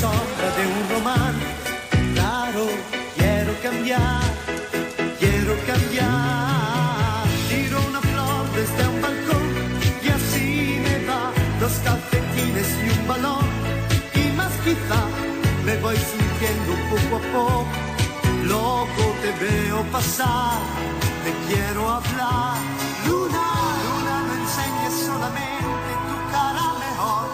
sombra de un román. Claro, quiero cambiar, quiero cambiar. Tiro una flor desde un balcón y así me va, dos calcetines y un balón. Y más quizá me voy sintiendo poco a poco. Loco, te veo pasar, te quiero hablar. Luna, luna, no enseñes solamente tu cara mejor,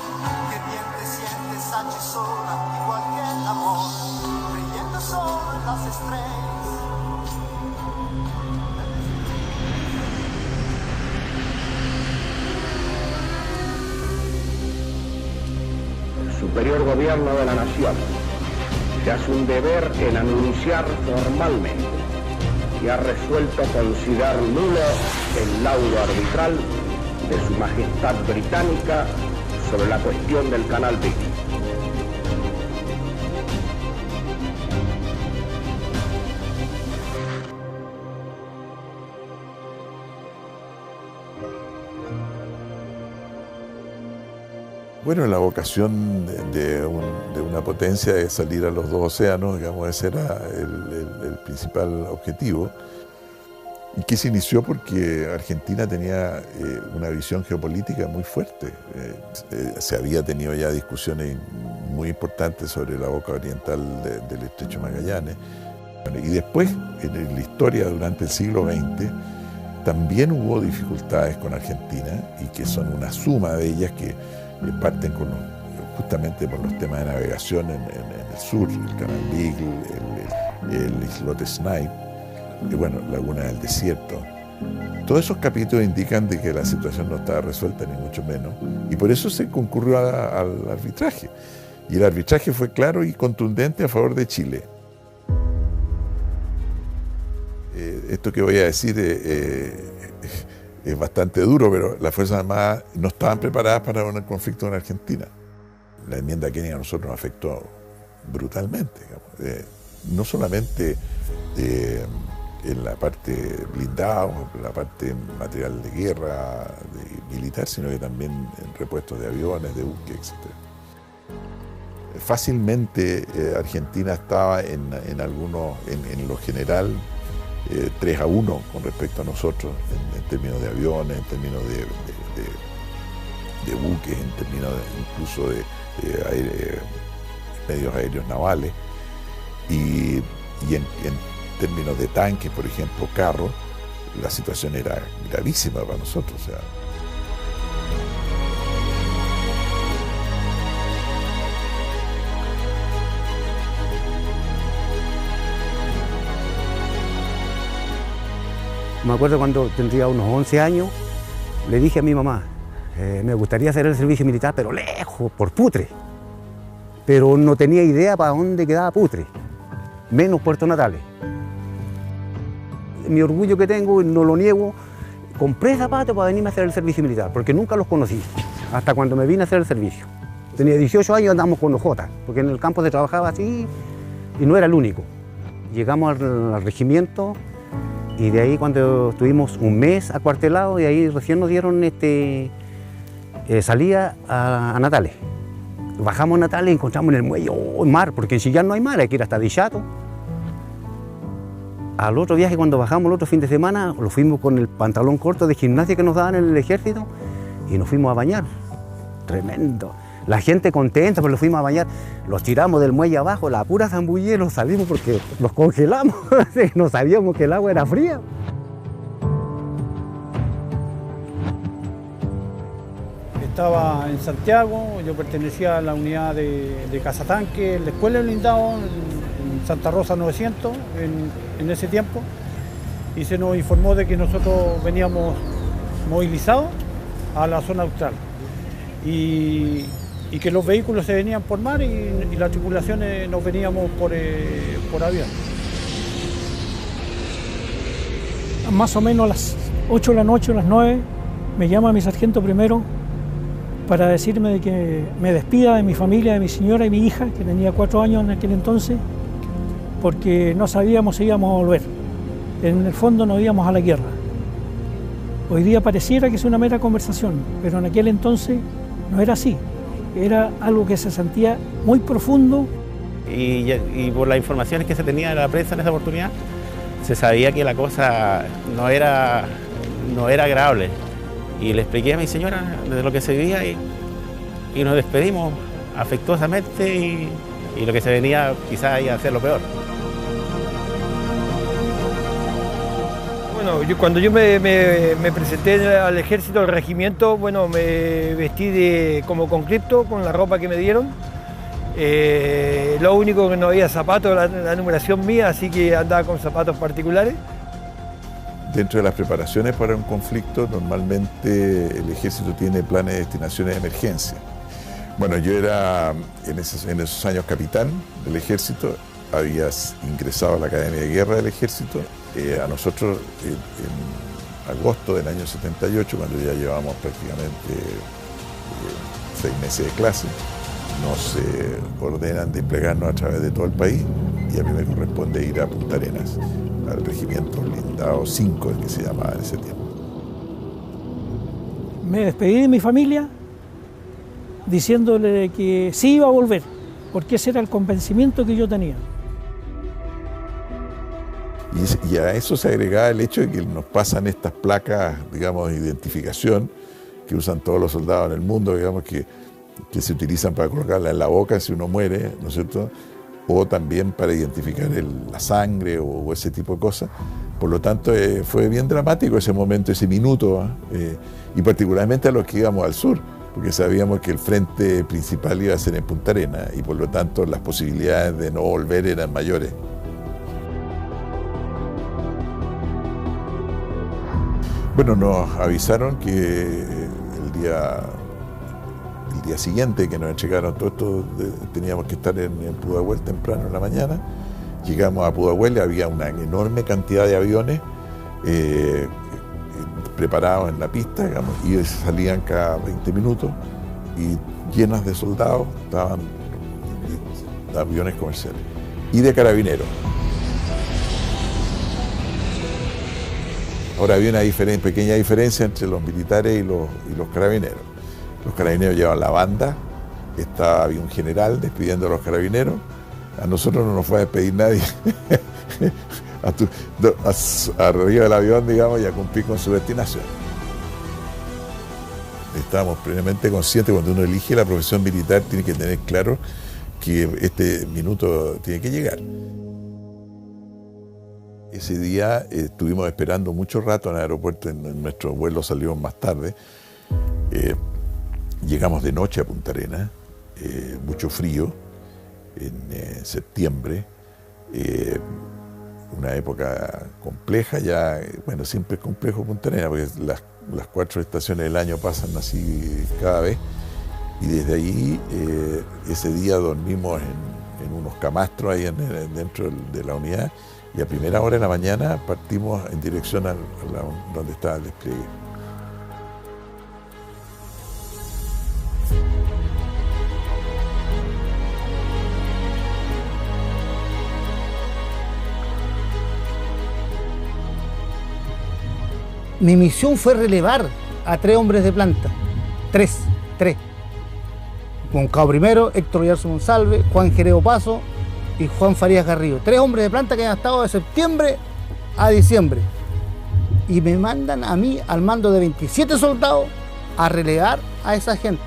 que bien te sientes allí sola, igual que el amor, creyendo solo en las estrellas. El superior gobierno de la nación se hace un deber en anunciar formalmente y ha resuelto considerar nulo el laudo arbitral de Su Majestad Británica sobre la cuestión del Canal Beagle. Bueno, la vocación de una potencia es salir a los dos océanos, digamos, ese era el principal objetivo, y que se inició porque Argentina tenía una visión geopolítica muy fuerte. Se había tenido ya discusiones muy importantes sobre la boca oriental del Estrecho Magallanes, y después, en la historia durante el siglo XX, también hubo dificultades con Argentina, y que son una suma de ellas que parten justamente por los temas de navegación en el sur, el Canal Beagle, el islote Snipe, y bueno, Laguna del Desierto. Todos esos capítulos indican de que la situación no estaba resuelta, ni mucho menos, y por eso se concurrió al arbitraje. Y el arbitraje fue claro y contundente a favor de Chile. Esto que voy a decir es bastante duro, pero las Fuerzas Armadas no estaban preparadas para un conflicto en Argentina. La enmienda Kennedy a nosotros nos afectó brutalmente, digamos. No solamente en la parte blindada, en la parte material de guerra, militar, sino que también en repuestos de aviones, de buques, etc. Fácilmente Argentina estaba en lo general 3-1 con respecto a nosotros, en términos de aviones, en términos de buques, en términos incluso de medios aéreos navales, y en términos de tanques, por ejemplo, carros, la situación era gravísima para nosotros. O sea, me acuerdo cuando tendría unos 11 años, le dije a mi mamá, me gustaría hacer el servicio militar, pero lejos, por Putre. Pero no tenía idea para dónde quedaba Putre, menos Puerto Natales. Mi orgullo que tengo, no lo niego, compré zapatos para venirme a hacer el servicio militar, porque nunca los conocí, hasta cuando me vine a hacer el servicio. Tenía 18 años, andamos con hojotas, porque en el campo se trabajaba así y no era el único. Llegamos al regimiento, y de ahí cuando estuvimos un mes acuartelados, y ahí recién nos dieron salida a Natales. Bajamos a Natales y encontramos en el muelle mar, porque en Chillán no hay mar, hay que ir hasta Dichato. Al otro viaje, cuando bajamos el otro fin de semana, lo fuimos con el pantalón corto de gimnasia que nos daban en el ejército y nos fuimos a bañar. Tremendo. La gente contenta, pues lo fuimos a bañar. Los tiramos del muelle abajo, la pura zambullía, nos salimos porque nos congelamos. No sabíamos que el agua era fría. Estaba en Santiago, yo pertenecía a la unidad de cazatanque, la escuela de blindado en Santa Rosa 900 en ese tiempo, y se nos informó de que nosotros veníamos movilizados a la zona austral y que los vehículos se venían por mar y las tripulaciones nos veníamos por avión. Más o menos a las 8 de la noche, a las 9, me llama mi sargento primero para decirme de que me despida de mi familia, de mi señora y mi hija, que tenía 4 años en aquel entonces, porque no sabíamos si íbamos a volver. En el fondo nos íbamos a la guerra. Hoy día pareciera que es una mera conversación, pero en aquel entonces no era así. era algo que se sentía muy profundo. Y por las informaciones que se tenía de la prensa en esa oportunidad, se sabía que la cosa no era agradable. Y le expliqué a mi señora de lo que se vivía y nos despedimos afectuosamente y lo que se venía quizás iba a ser lo peor. Bueno, cuando yo me presenté al ejército, al regimiento, bueno, me vestí como conscripto con la ropa que me dieron. Lo único que no había zapatos, la numeración mía, así que andaba con zapatos particulares. Dentro de las preparaciones para un conflicto, normalmente el ejército tiene planes de destinaciones de emergencia. Bueno, yo era en esos años capitán del ejército, había ingresado a la Academia de Guerra del Ejército. A nosotros en agosto del año 78, cuando ya llevamos prácticamente 6 meses de clase, nos ordenan desplegarnos a través de todo el país y a mí me corresponde ir a Punta Arenas, al regimiento blindado 5, el que se llamaba en ese tiempo. Me despedí de mi familia diciéndole que sí iba a volver, porque ese era el convencimiento que yo tenía. Y a eso se agregaba el hecho de que nos pasan estas placas, digamos, de identificación que usan todos los soldados en el mundo, digamos, que se utilizan para colocarla en la boca si uno muere, ¿no es cierto? O también para identificar la sangre o ese tipo de cosas. Por lo tanto, fue bien dramático ese momento, ese minuto, y particularmente a los que íbamos al sur, porque sabíamos que el frente principal iba a ser en Punta Arenas y por lo tanto las posibilidades de no volver eran mayores. Bueno, nos avisaron que el día siguiente que nos entregaron todo esto, teníamos que estar en Pudahuel temprano en la mañana. Llegamos a Pudahuel, había una enorme cantidad de aviones preparados en la pista, digamos, y salían cada 20 minutos y llenas de soldados, estaban aviones comerciales y de carabineros. Ahora había una pequeña diferencia entre los militares y los carabineros. Los carabineros llevaban la banda, había un general despidiendo a los carabineros. A nosotros no nos fue a despedir nadie. Arriba del avión, digamos, y a cumplir con su destinación. Estábamos plenamente conscientes, cuando uno elige la profesión militar, tiene que tener claro que este minuto tiene que llegar. Ese día estuvimos esperando mucho rato en el aeropuerto, en nuestro vuelo salió más tarde. Llegamos de noche a Punta Arenas, mucho frío, en septiembre, una época compleja ya, bueno, siempre es complejo Punta Arenas, porque las 4 estaciones del año pasan así cada vez, y desde ahí, ese día dormimos en unos camastros ahí dentro de la unidad, y a primera hora de la mañana partimos en dirección a donde estaba el despliegue. Mi misión fue relevar a 3 hombres de planta. 3. Juan Cabo Primero, Héctor Villarzo Monsalve, Juan Jereo Paso y Juan Farías Garrido. 3 hombres de planta que han estado de septiembre a diciembre. Y me mandan a mí, al mando de 27 soldados, a relevar a esa gente.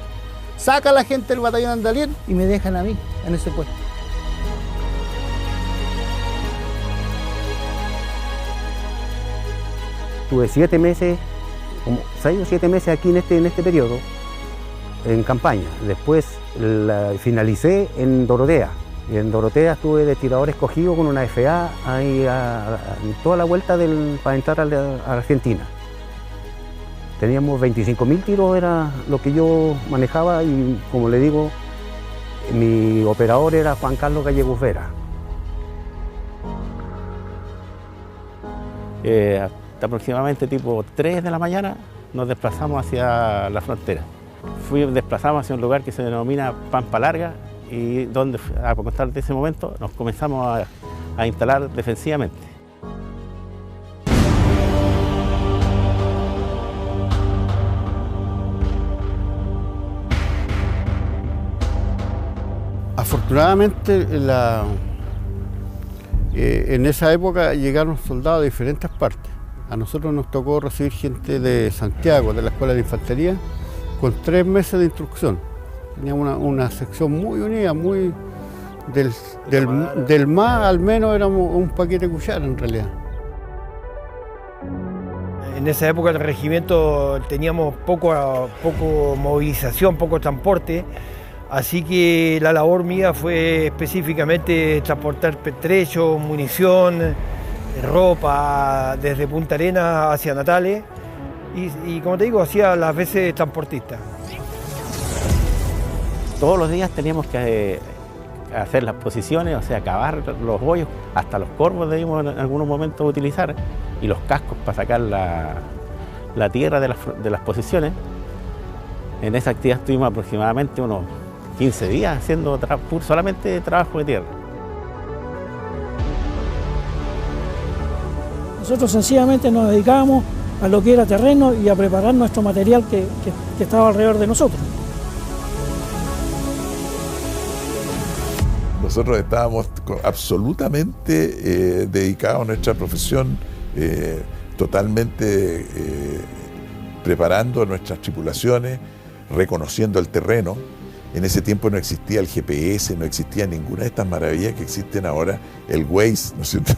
Saca a la gente del batallón Andalién y me dejan a mí en ese puesto. Tuve 7 meses, como 6 o 7 meses aquí en este periodo, en campaña. Después finalicé en Dorotea. Y en Dorotea estuve de tirador escogido con una FA ahí toda la vuelta para entrar a Argentina. Teníamos 25.000 tiros, era lo que yo manejaba, y como le digo, mi operador era Juan Carlos Gallegos Vera. Hasta aproximadamente tipo 3 de la mañana nos desplazamos hacia la frontera. Desplazamos hacia un lugar que se denomina Pampa Larga, y donde, a contar de ese momento, nos comenzamos a instalar defensivamente. Afortunadamente en esa época llegaron soldados de diferentes partes. A nosotros nos tocó recibir gente de Santiago, de la Escuela de Infantería, con 3 meses de instrucción. Teníamos una sección muy unida, muy del más al menos éramos un paquete de cuchara en realidad. En esa época el regimiento teníamos poco movilización, poco transporte, así que la labor mía fue específicamente transportar pertrechos, munición, ropa desde Punta Arenas hacia Natales y como te digo, hacía las veces transportista. Todos los días teníamos que hacer las posiciones, o sea, cavar los hoyos, hasta los corvos debimos en algunos momentos utilizar, y los cascos para sacar la tierra de las posiciones. En esa actividad estuvimos aproximadamente unos 15 días haciendo solamente trabajo de tierra. Nosotros sencillamente nos dedicábamos a lo que era terreno y a preparar nuestro material que estaba alrededor de nosotros. Nosotros estábamos absolutamente dedicados a nuestra profesión, totalmente preparando nuestras tripulaciones, reconociendo el terreno. En ese tiempo no existía el GPS, no existía ninguna de estas maravillas que existen ahora, el Waze, ¿no es cierto?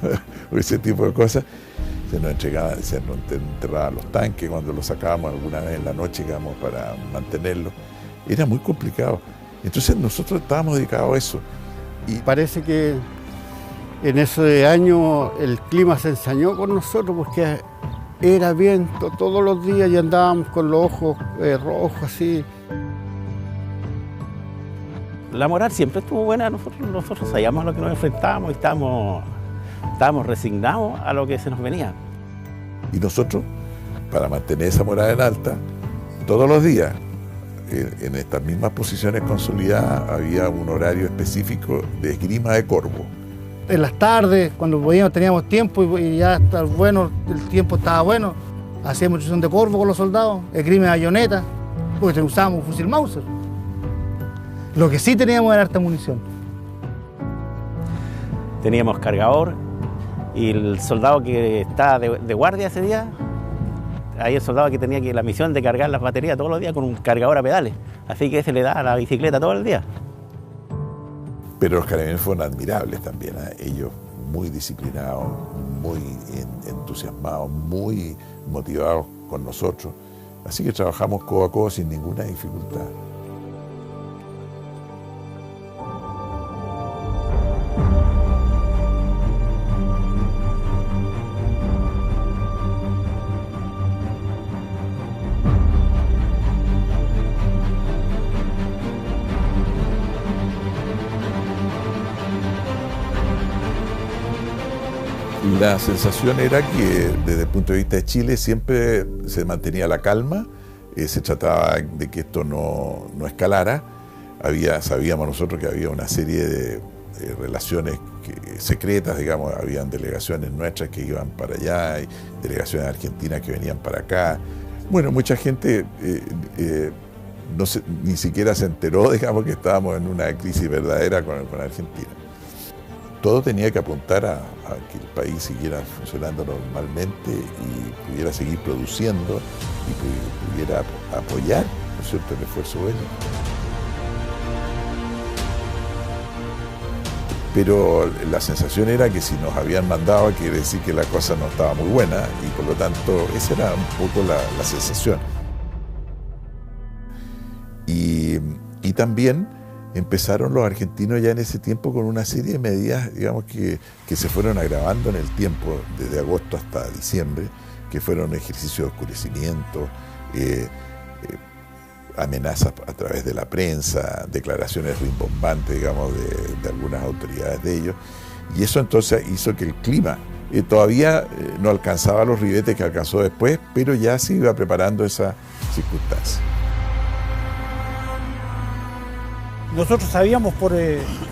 O ese tipo de cosas. Se nos enterraban los tanques cuando los sacábamos alguna vez en la noche, digamos, para mantenerlos. Era muy complicado. Entonces nosotros estábamos dedicados a eso. Y parece que en ese año el clima se ensañó con nosotros porque era viento todos los días y andábamos con los ojos rojos así. La moral siempre estuvo buena, nosotros sabíamos a lo que nos enfrentábamos y estábamos resignados a lo que se nos venía. Y nosotros, para mantener esa moral en alta, todos los días, en estas mismas posiciones consolidadas, había un horario específico de esgrima de corvo. En las tardes, cuando teníamos tiempo y ya está bueno, el tiempo estaba bueno, hacíamos instrucción de corvo con los soldados, esgrima de bayoneta, porque usábamos un fusil Mauser. Lo que sí teníamos era harta munición. Teníamos cargador y el soldado que estaba de guardia ese día, ahí el soldado que tenía la misión de cargar las baterías todos los días con un cargador a pedales. Así que ese le daba a la bicicleta todo el día. Pero los carabineros fueron admirables también, ellos muy disciplinados, muy entusiasmados, muy motivados con nosotros. Así que trabajamos codo a codo sin ninguna dificultad. La sensación era que desde el punto de vista de Chile siempre se mantenía la calma, se trataba de que esto no escalara. Sabíamos nosotros que había una serie de relaciones secretas, digamos, habían delegaciones nuestras que iban para allá, y delegaciones argentinas que venían para acá. Bueno, mucha gente ni siquiera se enteró, digamos, que estábamos en una crisis verdadera con Argentina. Todo tenía que apuntar a que el país siguiera funcionando normalmente y pudiera seguir produciendo y pudiera apoyar, ¿no es cierto?, el esfuerzo bélico. Pero la sensación era que si nos habían mandado, quiere decir que la cosa no estaba muy buena y por lo tanto esa era un poco la sensación. Y también empezaron los argentinos ya en ese tiempo con una serie de medidas, digamos, que se fueron agravando en el tiempo, desde agosto hasta diciembre, que fueron ejercicios de oscurecimiento, amenazas a través de la prensa, declaraciones rimbombantes, digamos, de algunas autoridades de ellos. Y eso entonces hizo que el clima todavía no alcanzaba los ribetes que alcanzó después, pero ya se iba preparando esa circunstancia. Nosotros sabíamos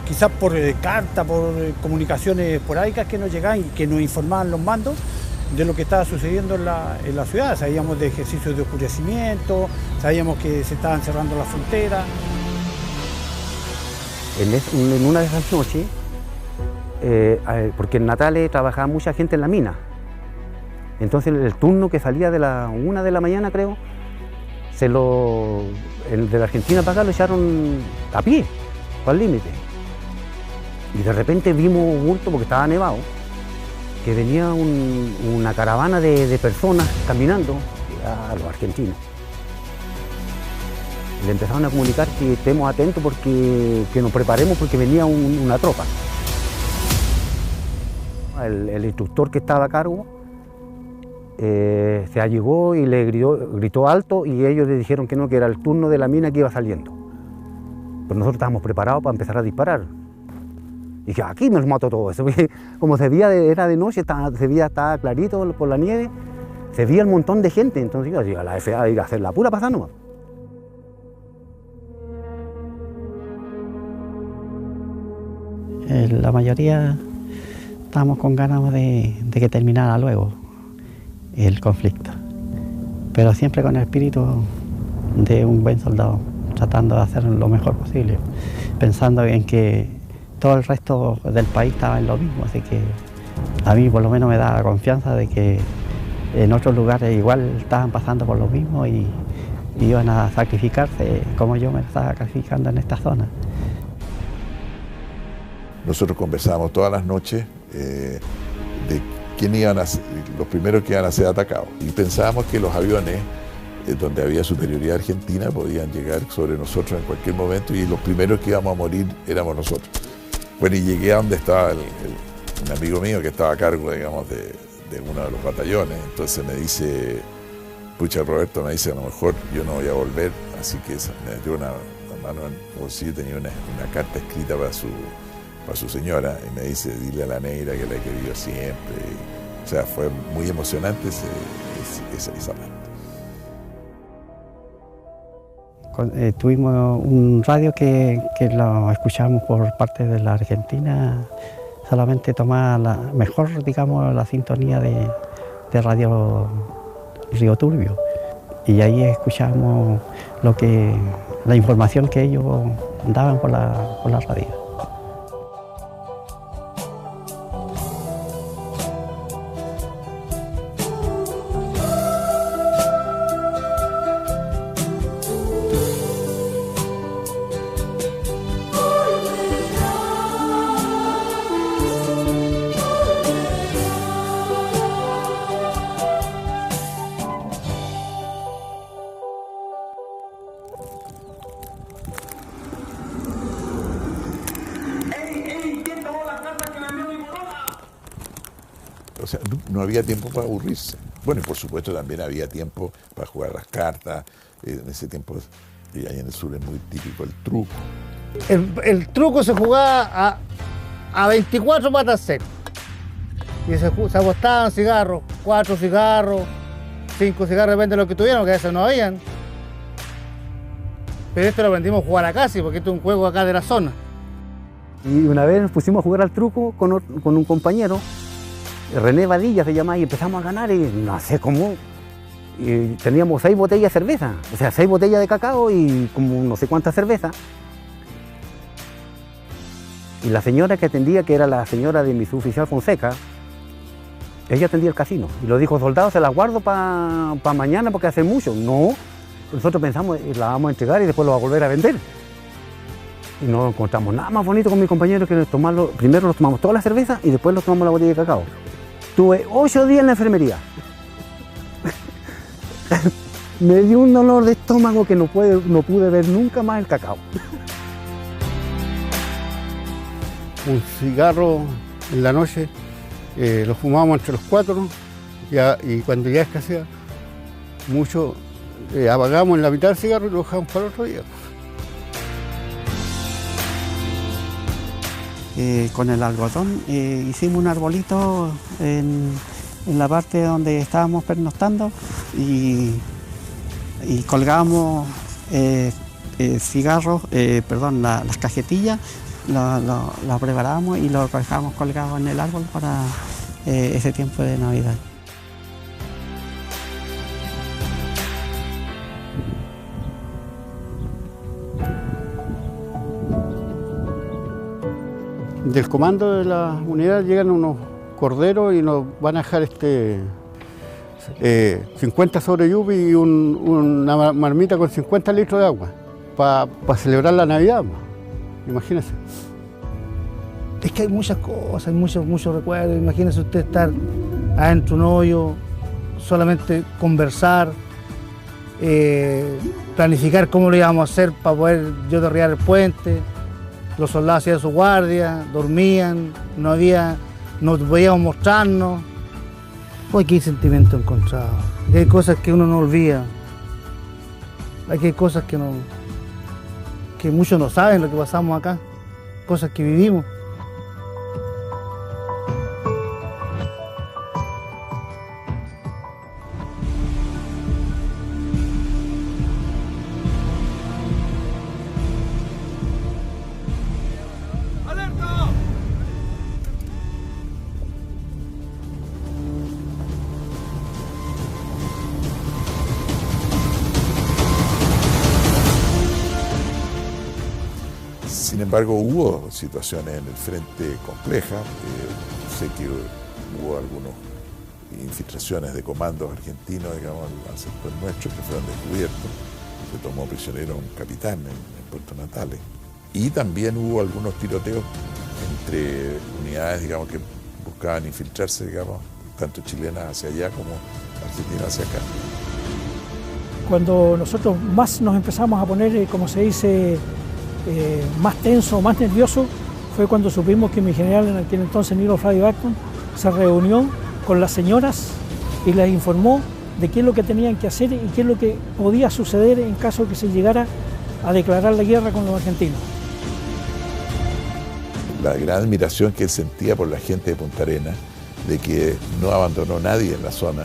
quizás por carta, por comunicaciones esporádicas que nos llegaban y que nos informaban los mandos de lo que estaba sucediendo en la ciudad. Sabíamos de ejercicios de oscurecimiento, sabíamos que se estaban cerrando las fronteras. En una de esas noches, porque en Natales trabajaba mucha gente en la mina, entonces el turno que salía de la 1 de la mañana, creo, el de la Argentina para acá lo echaron a pie, para el límite. Y de repente vimos un bulto, porque estaba nevado, que venía una caravana de personas caminando a los argentinos. Le empezaron a comunicar que estemos atentos, que nos preparemos porque venía una tropa. El instructor que estaba a cargo se allegó y le gritó alto, y ellos le dijeron que no, que era el turno de la mina que iba saliendo. Pero nosotros estábamos preparados para empezar a disparar. Y dije, aquí me los mato todo eso. Como se veía, era de noche, estaba clarito por la nieve, se veía un montón de gente. Entonces yo a la FA iba a hacer la pura pasada nomás. La mayoría estábamos con ganas de que terminara luego el conflicto, pero siempre con el espíritu de un buen soldado, tratando de hacer lo mejor posible, pensando en que todo el resto del país estaba en lo mismo, así que a mí por lo menos me da confianza de que en otros lugares igual estaban pasando por lo mismo y iban a sacrificarse como yo me estaba sacrificando en esta zona. Nosotros conversábamos todas las noches de quién iban a ser, los primeros que iban a ser atacados. Y pensábamos que los aviones, donde había superioridad argentina, podían llegar sobre nosotros en cualquier momento, y los primeros que íbamos a morir éramos nosotros. Bueno, y llegué a donde estaba un amigo mío que estaba a cargo, digamos, de uno de los batallones. Entonces me dice, pucha, Roberto, me dice, a lo mejor yo no voy a volver, así que me metió una mano en el bolsillo, tenía una carta escrita para su señora, y me dice, dile a la negra que la he querido siempre. O sea, fue muy emocionante esa parte. Tuvimos un radio que lo escuchamos por parte de la Argentina, solamente tomaba mejor, digamos, la sintonía de Radio Río Turbio, y ahí escuchamos la información que ellos daban por la radio. O sea, no había tiempo para aburrirse. Bueno, y por supuesto también había tiempo para jugar las cartas. En ese tiempo, y ahí en el sur es muy típico el truco. El truco se jugaba a 24 patas cero. Y se apostaban cigarros, 4 cigarros, 5 cigarros, depende de lo que tuvieran, porque a veces no habían. Pero esto lo aprendimos a jugar acá, sí, porque esto es un juego acá de la zona. Y una vez nos pusimos a jugar al truco con un compañero, René Vadilla se llamaba, y empezamos a ganar, y no sé cómo, y teníamos 6 botellas de cerveza, o sea, 6 botellas de cacao y como no sé cuántas cervezas. Y la señora que atendía, que era la señora de mi suboficial Fonseca, ella atendía el casino, y lo dijo, soldado, se las guardo para mañana porque hace mucho. No, nosotros pensamos, la vamos a entregar y después lo va a volver a vender. Y no encontramos nada más bonito con mi compañero que primero nos tomamos toda la cerveza y después nos tomamos la botella de cacao. Tuve 8 días en la enfermería. Me dio un dolor de estómago que no pude ver nunca más el cacao. Un cigarro en la noche, lo fumábamos entre los 4, y cuando ya escasea mucho, apagamos en la mitad del cigarro y lo dejamos para el otro día. Con el algodón hicimos un arbolito en la parte donde estábamos pernoctando, y colgábamos cigarros, las cajetillas, la preparábamos y lo dejábamos colgado en el árbol para ese tiempo de Navidad. Del comando de la unidad llegan unos corderos y nos van a dejar 50 sobre yupi y una marmita con 50 litros de agua para celebrar la Navidad, imagínense. Es que hay muchas cosas, hay muchos recuerdos. Imagínese usted estar adentro de un hoyo, solamente conversar, planificar cómo lo íbamos a hacer para poder yo derribar el puente. Los soldados hacían su guardia, dormían, no podíamos mostrarnos. Pues aquí hay sentimientos encontrados, aquí hay cosas que uno no olvida, aquí hay cosas que muchos no saben lo que pasamos acá, cosas que vivimos. Sin embargo, hubo situaciones en el frente complejas. Sé que hubo algunas infiltraciones de comandos argentinos, digamos, al sector nuestro, que fueron descubiertos. Se tomó prisionero un capitán en Puerto Natales. Y también hubo algunos tiroteos entre unidades, digamos, que buscaban infiltrarse, digamos, tanto chilenas hacia allá como argentinas hacia acá. Cuando nosotros más nos empezamos a poner, como se dice, más tenso, más nervioso, fue cuando supimos que mi general en aquel entonces, Nilo Flavio Acton, se reunió con las señoras y les informó de qué es lo que tenían que hacer y qué es lo que podía suceder en caso que se llegara a declarar la guerra con los argentinos. La gran admiración que él sentía por la gente de Punta Arenas, de que no abandonó nadie en la zona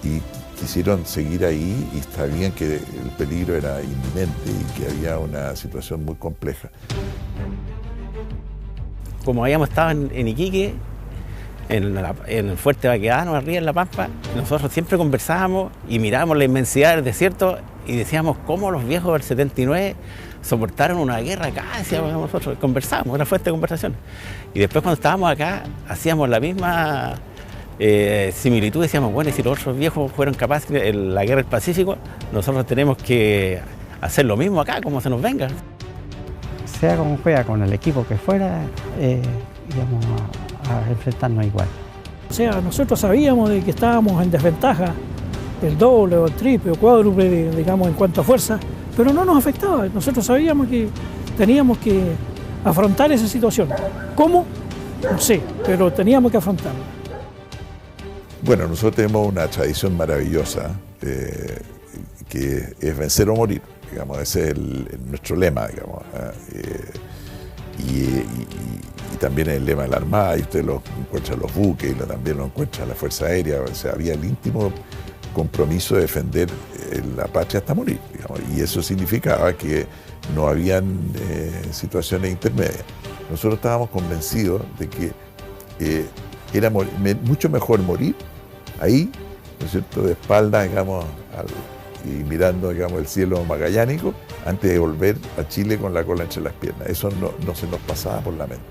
y quisieron seguir ahí y sabían que el peligro era inminente y que había una situación muy compleja. Como habíamos estado en Iquique, en el fuerte Baquedano, arriba en La Pampa, nosotros siempre conversábamos y mirábamos la inmensidad del desierto y decíamos cómo los viejos del 79 soportaron una guerra acá, decíamos nosotros, conversábamos, era fuerte de conversación. Y después cuando estábamos acá, hacíamos la misma similitud, decíamos, bueno, y si los otros viejos fueron capaces en la guerra del Pacífico, nosotros tenemos que hacer lo mismo acá, como se nos venga. Sea como juega con el equipo que fuera, íbamos a enfrentarnos igual. O sea, nosotros sabíamos de que estábamos en desventaja, el doble o el triple o cuádruple, digamos, en cuanto a fuerza, pero no nos afectaba. Nosotros sabíamos que teníamos que afrontar esa situación. ¿Cómo? No sé, pero teníamos que afrontarla. Bueno, nosotros tenemos una tradición maravillosa que es vencer o morir, digamos, ese es nuestro lema, digamos. Y también el lema de la Armada, y usted lo encuentra en los buques, y también lo encuentra en la Fuerza Aérea, o sea, había el íntimo compromiso de defender la patria hasta morir, digamos, y eso significaba que no habían situaciones intermedias. Nosotros estábamos convencidos de que era mucho mejor morir ahí, ¿no es cierto?, de espaldas, digamos, y mirando, digamos, el cielo magallánico, antes de volver a Chile con la cola entre las piernas. Eso no se nos pasaba por la mente.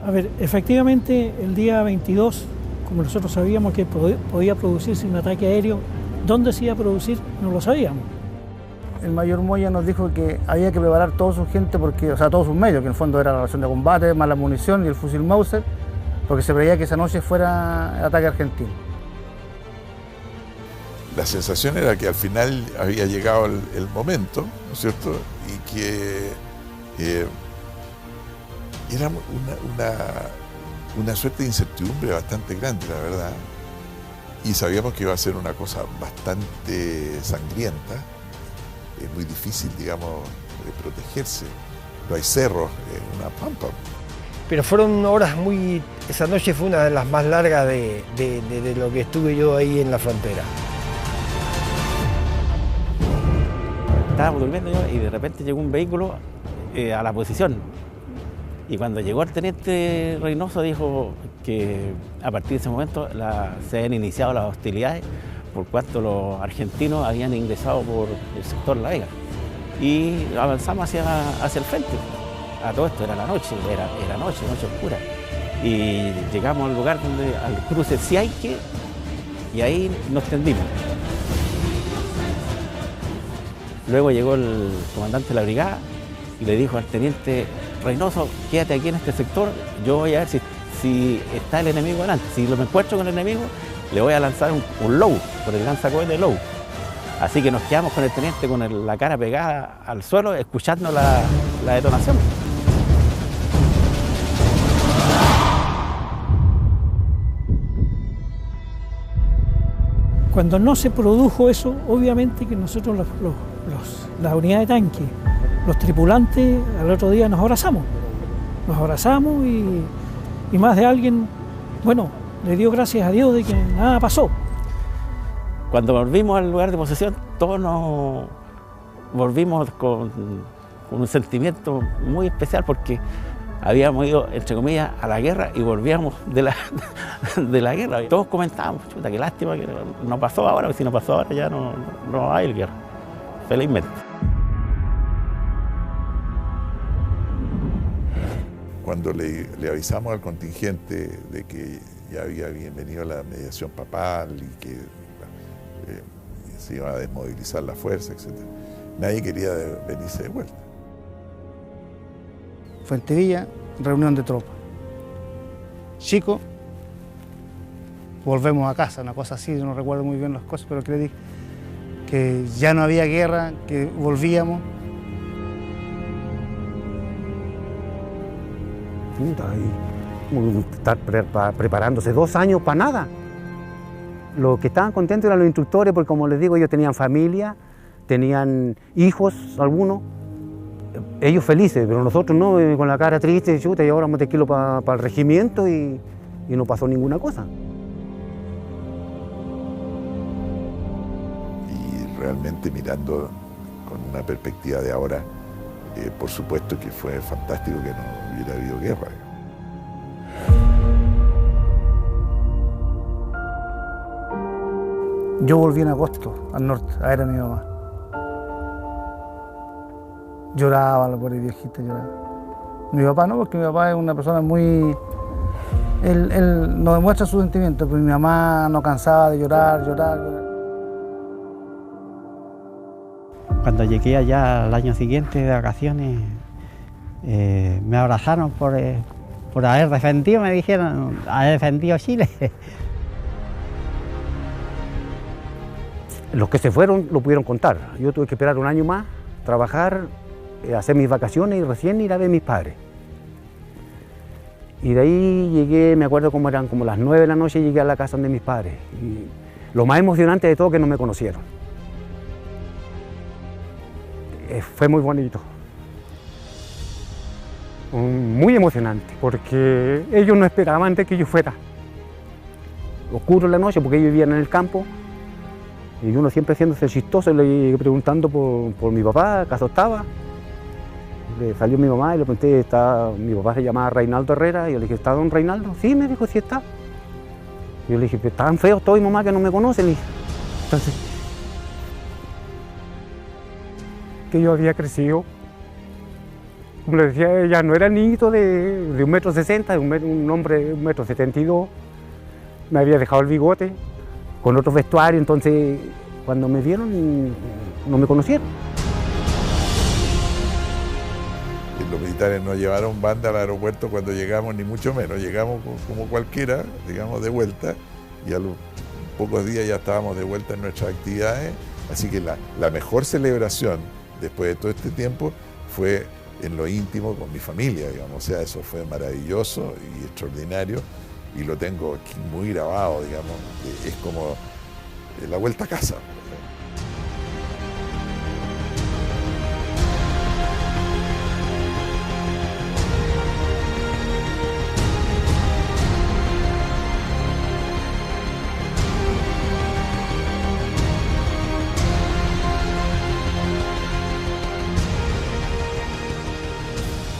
A ver, efectivamente, el día 22, como nosotros sabíamos que podía producirse un ataque aéreo, ¿dónde se iba a producir? No lo sabíamos. El mayor Moya nos dijo que había que preparar toda su gente, o sea, todos sus medios, que en el fondo era la ración de combate, más la munición y el fusil Mauser, porque se preveía que esa noche fuera el ataque argentino. La sensación era que al final había llegado el momento, ¿no es cierto?, y que era una suerte de incertidumbre bastante grande, la verdad, y sabíamos que iba a ser una cosa bastante sangrienta. Es muy difícil, digamos, protegerse. No hay cerros, es una pampa. Pero fueron horas esa noche fue una de las más largas de lo que estuve yo ahí en la frontera. Estábamos durmiendo yo y de repente llegó un vehículo a la posición. Y cuando llegó el teniente Reynoso dijo que a partir de ese momento se habían iniciado las hostilidades por cuanto los argentinos habían ingresado por el sector La Vega. y avanzamos hacia el frente. A todo esto era la noche, era noche oscura. Y llegamos al lugar donde, al cruce Siayque, y ahí nos tendimos. Luego llegó el comandante de la brigada y le dijo al teniente Reynoso, quédate aquí en este sector, yo voy a ver si está el enemigo delante. Si me encuentro con el enemigo, le voy a lanzar un low, por el lanzacohete low. Así que nos quedamos con el teniente con la cara pegada al suelo, escuchando la detonación. Cuando no se produjo eso, obviamente que nosotros, la unidad de tanque, los tripulantes, al otro día nos abrazamos y más de alguien, bueno, le dio gracias a Dios de que nada pasó. Cuando volvimos al lugar de posesión, todos nos volvimos con un sentimiento muy especial porque habíamos ido, entre comillas, a la guerra y volvíamos de la guerra. Todos comentábamos, chuta, qué lástima que no pasó ahora, porque si no pasó ahora ya no hay guerra, felizmente. Cuando le avisamos al contingente de que ya había venido la mediación papal y que se iba a desmovilizar la fuerza, etc., nadie quería venirse de vuelta. Fuentevilla, reunión de tropas. Chico, volvemos a casa, una cosa así, yo no recuerdo muy bien las cosas, pero creí que ya no había guerra, que volvíamos. Estar preparándose 2 años para nada. Los que estaban contentos eran los instructores, porque como les digo, ellos tenían familia, tenían hijos, algunos, ellos felices, pero nosotros no, con la cara triste, chuta, y ahora vamos tranquilos para el regimiento y no pasó ninguna cosa. Y realmente mirando con una perspectiva de ahora, por supuesto que fue fantástico que no hubiera habido guerra. Yo volví en agosto al norte a ver a mi mamá. Lloraba la pobre viejita, lloraba. Mi papá no, porque mi papá es una persona muy... Él no demuestra sus sentimientos, pero mi mamá no cansaba de llorar. Cuando llegué allá al año siguiente de vacaciones, me abrazaron por haber defendido, me dijeron, haber defendido Chile. Los que se fueron lo pudieron contar. Yo tuve que esperar un año más, trabajar, hacer mis vacaciones y recién ir a ver a mis padres. Y de ahí llegué, me acuerdo como eran como las 9 de la noche, llegué a la casa de mis padres. Y lo más emocionante de todo es que no me conocieron. Fue muy bonito. Muy emocionante, porque ellos no esperaban de que yo fuera. Oscuro en la noche, porque ellos vivían en el campo. Y uno siempre haciéndose chistoso, le preguntando por mi papá, ¿acaso estaba? Le salió mi mamá y le pregunté, mi papá se llamaba Reinaldo Herrera, y yo le dije, ¿está don Reinaldo? Sí, me dijo, sí está. Y yo le dije, estaban feos todos, mamá, que no me conocen. Y entonces, que yo había crecido, como le decía, ella no era niñito de 1,60 m, un hombre de 1,72 m, me había dejado el bigote, con otro vestuario, entonces cuando me vieron no me conocieron. Los militares no llevaron banda al aeropuerto cuando llegamos, ni mucho menos, llegamos como cualquiera, digamos, de vuelta, y a los pocos días ya estábamos de vuelta en nuestras actividades, así que la mejor celebración después de todo este tiempo fue en lo íntimo con mi familia, digamos, o sea, eso fue maravilloso y extraordinario, y lo tengo aquí muy grabado, digamos, es como la vuelta a casa.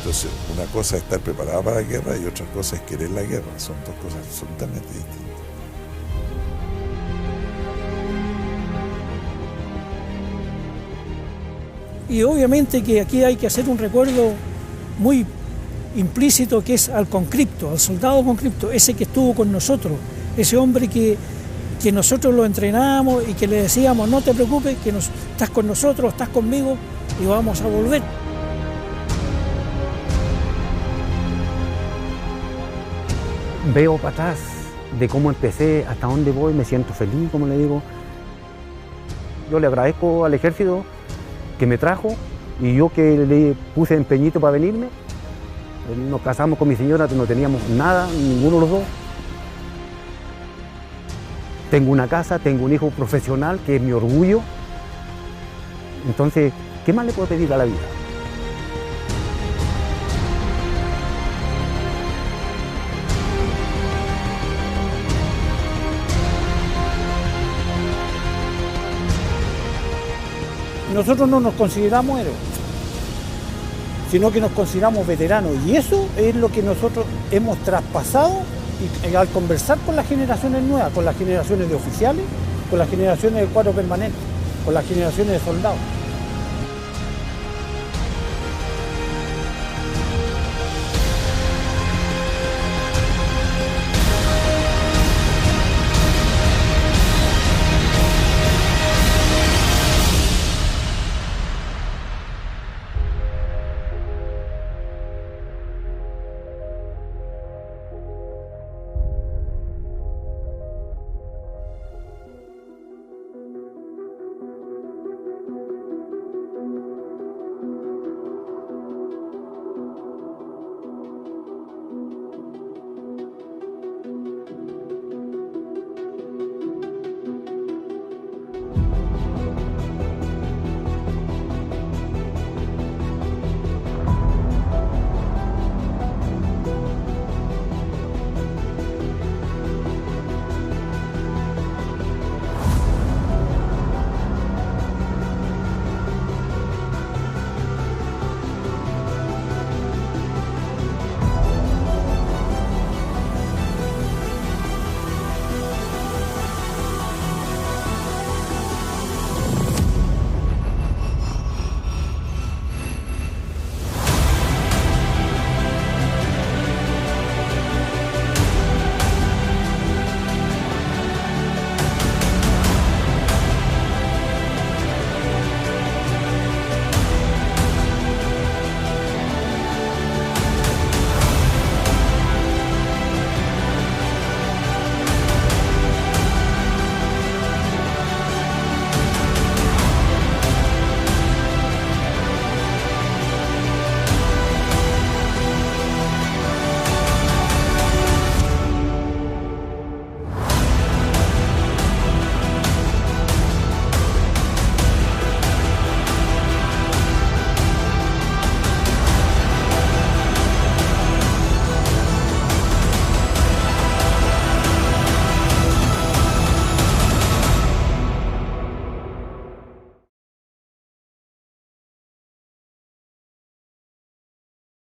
Entonces, una cosa es estar preparada para la guerra y otra cosa es querer la guerra. Son dos cosas absolutamente distintas. Y obviamente que aquí hay que hacer un recuerdo muy implícito, que es al conscripto, al soldado conscripto, ese que estuvo con nosotros, ese hombre que nosotros lo entrenábamos y que le decíamos, no te preocupes, que estás con nosotros, estás conmigo y vamos a volver. Veo para atrás de cómo empecé, hasta dónde voy, me siento feliz, como le digo. Yo le agradezco al ejército que me trajo y yo que le puse empeñito para venirme. Nos casamos con mi señora, no teníamos nada, ninguno de los dos. Tengo una casa, tengo un hijo profesional que es mi orgullo. Entonces, ¿qué más le puedo pedir a la vida? Nosotros no nos consideramos héroes, sino que nos consideramos veteranos, y eso es lo que nosotros hemos traspasado y, al conversar con las generaciones nuevas, con las generaciones de oficiales, con las generaciones de cuadro permanente, con las generaciones de soldados.